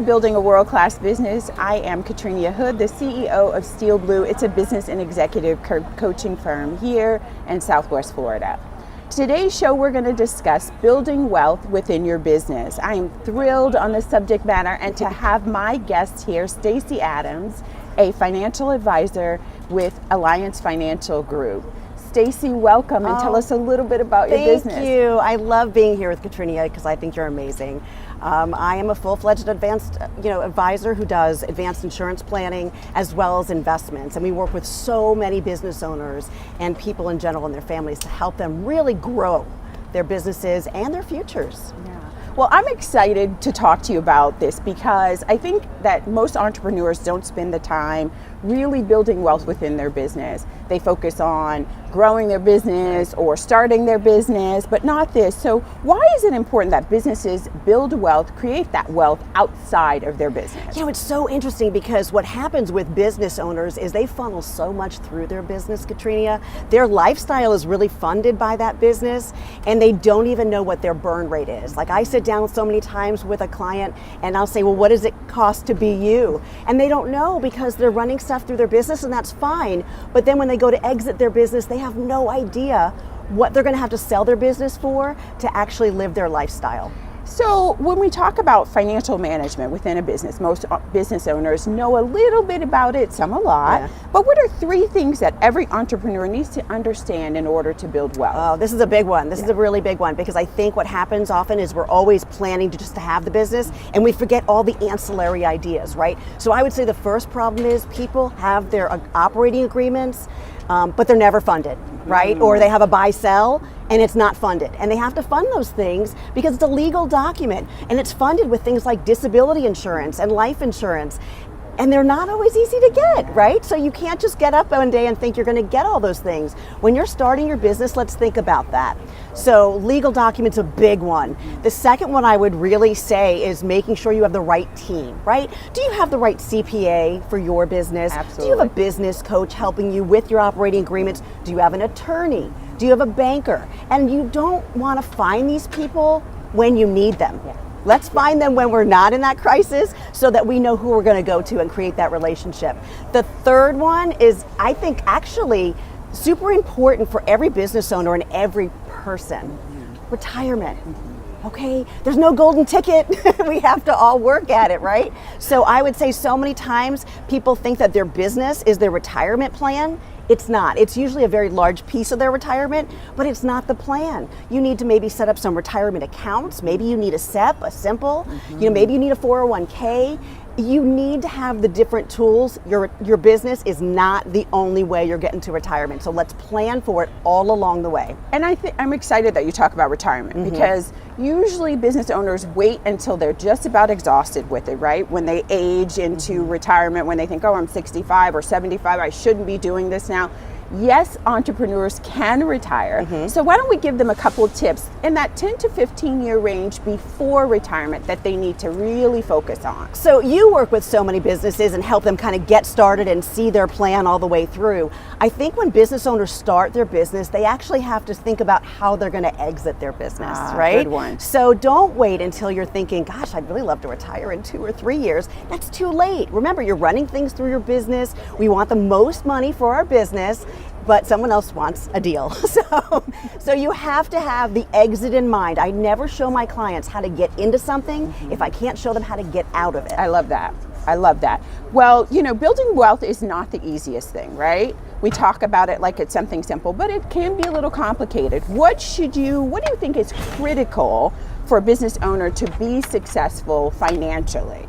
building a world-class business. I am Cotrenia Hood, the CEO of Steel Bleu. It's a business and executive coaching firm here in Southwest Florida. Today's show, we're going to discuss building wealth within your business. I am thrilled on the subject matter and to have my guest here, Stacey Adams, a financial advisor with Alliance Financial Group. Stacey, welcome, and tell us a little bit about your business. Thank you. I love being here with Cotrenia because I think you're amazing. I am a full-fledged advanced advisor who does advanced insurance planning as well as investments, and we work with so many business owners and people in general and their families to help them really grow their businesses and their futures. Yeah. Well, I'm excited to talk to you about this because I think that most entrepreneurs don't spend the time really building wealth within their business. They focus on growing their business or starting their business, but not this. So why is it important that businesses build wealth, create that wealth outside of their business? You know, it's so interesting because what happens with business owners is they funnel so much through their business, Cotrenia. Their lifestyle is really funded by that business, and they don't even know what their burn rate is. Like, I sit down so many times with a client and I'll say, well, what does it cost to be you? And they don't know because they're running stuff through their business, and that's fine. But then when they go to exit their business, they have no idea what they're going to have to sell their business for to actually live their lifestyle. So when we talk about financial management within a business, most business owners know a little bit about it, some a lot. Yeah. But what are three things that every entrepreneur needs to understand in order to build wealth? Oh, this is a big one. This is a really big one because I think what happens often is we're always planning to have the business and we forget all the ancillary ideas, right? So I would say the first problem is people have their operating agreements, but they're never funded, right? Or they have a buy-sell and it's not funded. And they have to fund those things because it's a legal document and it's funded with things like disability insurance and life insurance. And they're not always easy to get, right? So you can't just get up one day and think you're going to get all those things. When you're starting your business, let's think about that. So legal documents, a big one. The second one I would really say is making sure you have the right team, right? Do you have the right CPA for your business? Absolutely. Do you have a business coach helping you with your operating agreements? Do you have an attorney? Do you have a banker? And you don't want to find these people when you need them. Yeah. Let's find them when we're not in that crisis so that we know who we're going to go to and create that relationship. The third one is, I think, actually super important for every business owner and every person. Retirement. Okay, there's no golden ticket. We have to all work at it, right? So I would say so many times people think that their business is their retirement plan. It's not. It's usually a very large piece of their retirement, but it's not the plan. You need to maybe set up some retirement accounts. Maybe you need a SEP, a simple. Maybe you need a 401k. You need to have the different tools. Your business is not the only way you're getting to retirement. So let's plan for it all along the way. And I'm excited that you talk about retirement because usually business owners wait until they're just about exhausted with it, right? When they age into retirement, when they think, oh, I'm 65 or 75, I shouldn't be doing this now. Yes, entrepreneurs can retire. So why don't we give them a couple of tips in that 10 to 15 year range before retirement that they need to really focus on? So you work with so many businesses and help them kind of get started and see their plan all the way through. I think when business owners start their business, they actually have to think about how they're going to exit their business, right? Good one. So don't wait until you're thinking, gosh, I'd really love to retire in 2 or 3 years. That's too late. Remember, you're running things through your business. We want the most money for our business, but someone else wants a deal. So you have to have the exit in mind. I never show my clients how to get into something if I can't show them how to get out of it. I love that. I love that. Well, building wealth is not the easiest thing, right? We talk about it like it's something simple, but it can be a little complicated. What do you think is critical for a business owner to be successful financially?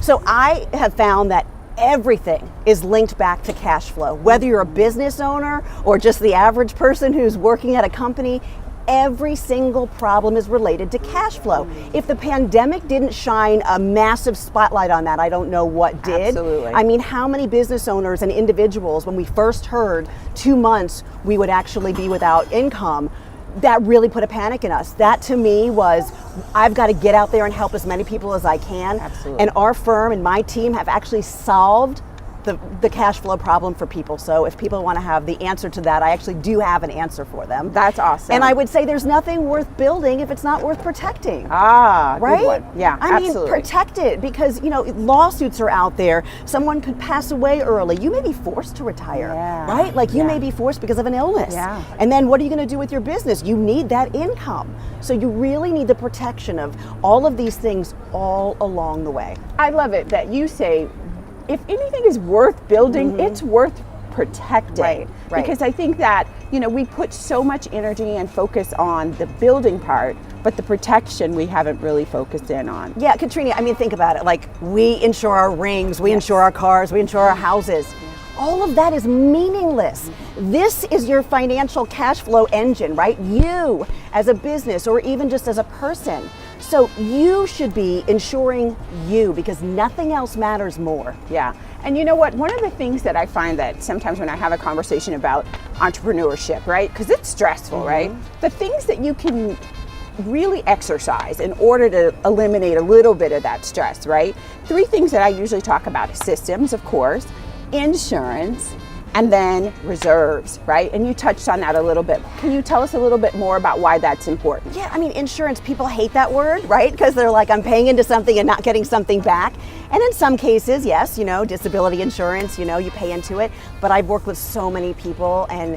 So I have found that everything is linked back to cash flow. Whether you're a business owner or just the average person who's working at a company, every single problem is related to cash flow. If the pandemic didn't shine a massive spotlight on that, I don't know what did. Absolutely. I mean, how many business owners and individuals, when we first heard 2 months we would actually be without income, that really put a panic in us. That to me was, I've got to get out there and help as many people as I can. Absolutely. And our firm and my team have actually solved the cash flow problem for people. So if people want to have the answer to that, I actually do have an answer for them. That's awesome. And I would say there's nothing worth building if it's not worth protecting. Ah, right? Good one. Yeah, I absolutely. mean, protect it, because lawsuits are out there. Someone could pass away early. You may be forced to retire, right? Like you may be forced because of an illness. Yeah. And then what are you going to do with your business? You need that income. So you really need the protection of all of these things all along the way. I love it that you say, if anything is worth building, it's worth protecting. Right. Because I think that, we put so much energy and focus on the building part, but the protection we haven't really focused in on. Yeah, Cotrenia, I mean, think about it. Like, we insure our rings, we insure our cars, we insure our houses. All of that is meaningless. This is your financial cash flow engine, right? You as a business, or even just as a person. So you should be insuring you, because nothing else matters more. Yeah. And you know what? One of the things that I find that sometimes when I have a conversation about entrepreneurship, right? Because it's stressful, right? The things that you can really exercise in order to eliminate a little bit of that stress, right? 3 things that I usually talk about: systems, of course, insurance, and then reserves, right? And you touched on that a little bit. Can you tell us a little bit more about why that's important? Yeah, I mean, insurance, people hate that word, right? Because they're like, I'm paying into something and not getting something back. And in some cases, yes, disability insurance, you pay into it. But I've worked with so many people, and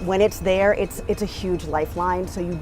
when it's there, it's a huge lifeline. So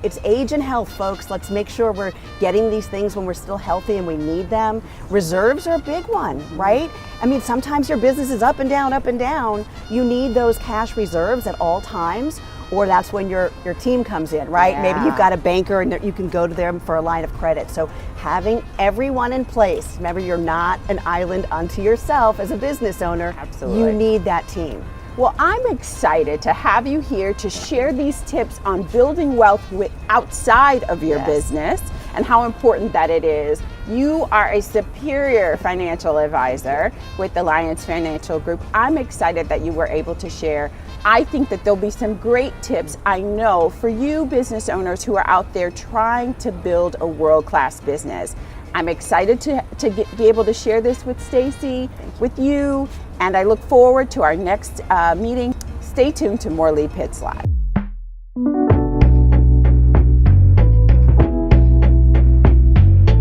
it's age and health, folks. Let's make sure we're getting these things when we're still healthy and we need them. Reserves are a big one, right? I mean, sometimes your business is up and down, up and down. You need those cash reserves at all times, or that's when your team comes in, right? Yeah. Maybe you've got a banker and you can go to them for a line of credit. So having everyone in place, remember, you're not an island unto yourself as a business owner. Absolutely. You need that team. Well, I'm excited to have you here to share these tips on building wealth outside of your business, and how important that it is. You are a superior financial advisor with Alliance Financial Group. I'm excited that you were able to share. I think that there'll be some great tips, I know, for you business owners who are out there trying to build a world-class business. I'm excited to be able to share this with Stacey, with you, and I look forward to our next meeting. Stay tuned to more Lead Pits Live.